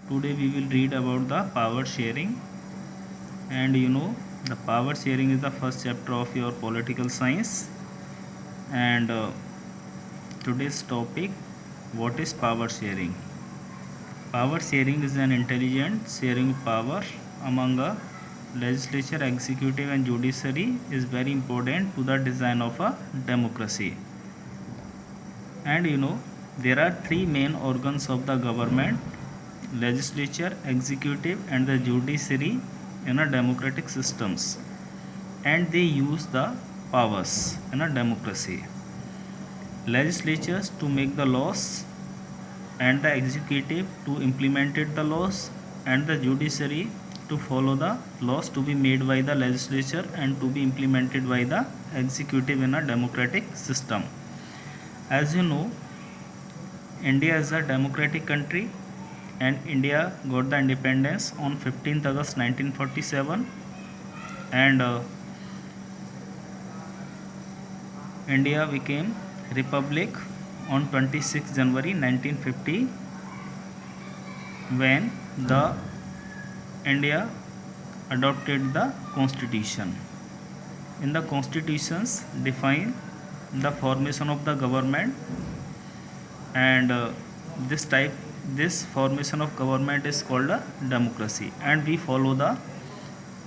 Today we will read about the power sharing, and the power sharing is the first chapter of your political science. And today's topic, what is power sharing? Power sharing is an intelligent sharing power among a legislature, executive and judiciary is very important to the design of a democracy. And there are three main organs of the government: legislature, executive, and the judiciary in a democratic systems, and they use the powers in a democracy. Legislatures to make the laws, and the executive to implement the laws, and the judiciary to follow the laws to be made by the legislature and to be implemented by the executive in a democratic system. As you know, India is a democratic country, and India got the independence on 15th August 1947, and India became republic on 26th January 1950, when the India adopted the constitution. In the constitutions define the formation of the government, and this formation of government is called a democracy, and we follow the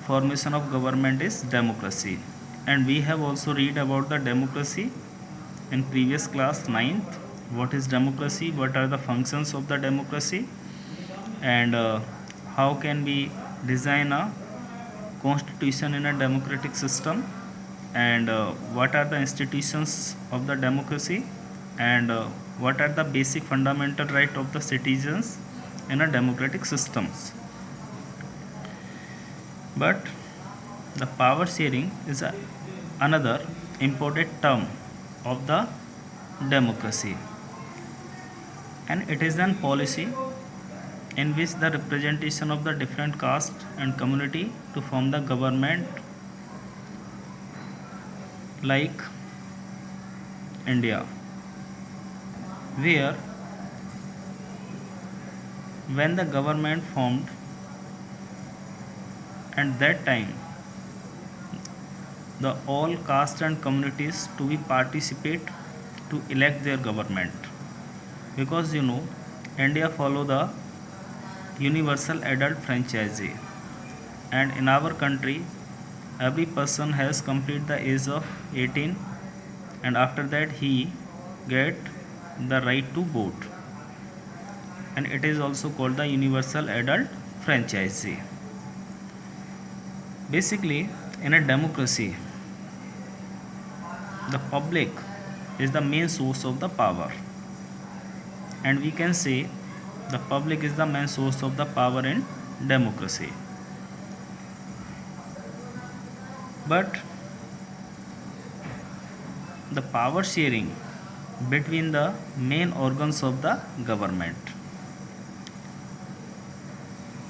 formation of government is democracy. And we have also read about the democracy in previous class ninth. What is democracy, what are the functions of the democracy, and how can we design a constitution in a democratic system, and what are the institutions of the democracy, and what are the basic fundamental right of the citizens in a democratic systems. But the power sharing is another important term of the democracy, and it is an policy in which the representation of the different caste and community to form the government, like India, where when the government formed, and that time the all caste and communities to be participate to elect their government, because India follow the universal adult franchise, and in our country every person has complete the age of 18, and after that he get the right to vote, and it is also called the universal adult franchise. Basically, in a democracy, the public is the main source of the power, and we can say the public is the main source of the power in democracy. But the power sharing between the main organs of the government,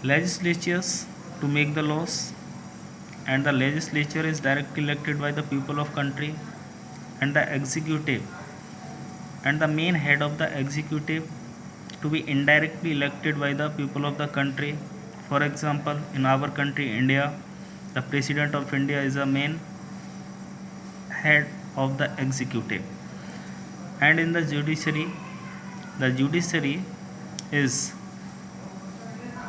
legislatures to make the laws, and the legislature is directly elected by the people of country, and the executive and the main head of the executive to be indirectly elected by the people of the country. For example, in our country India, the president of India is the main head of the executive, and in the judiciary is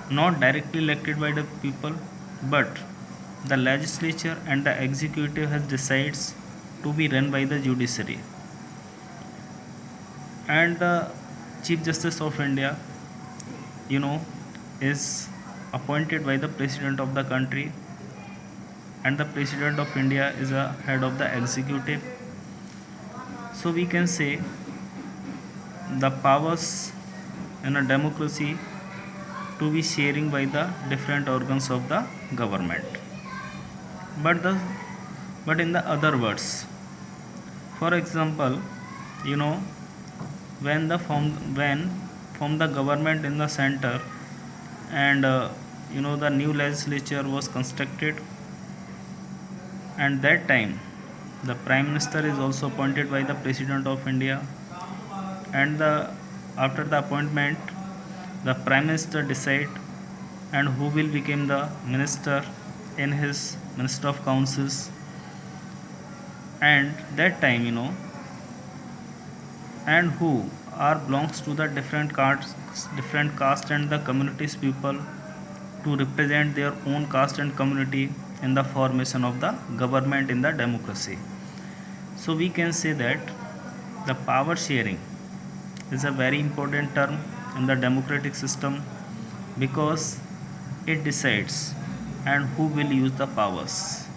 not directly elected by the people, but the legislature and the executive has decides to be run by the judiciary, and the chief justice of India, you know is appointed by the president of the country, and the president of India is a head of the executive. So we can say the powers in a democracy to be sharing by the different organs of the government. But the but in the other words, for example, you know when from the government in the center, and the new legislature was constructed, and that time the prime minister is also appointed by the president of India, and the after the appointment The prime minister decide and who will become the minister in his minister of councils. And that time, and who are belongs to the different caste and the communities people to represent their own caste and community in the formation of the government in the democracy. So we can say that the power sharing is a very important term in the democratic system because it decides and who will use the powers.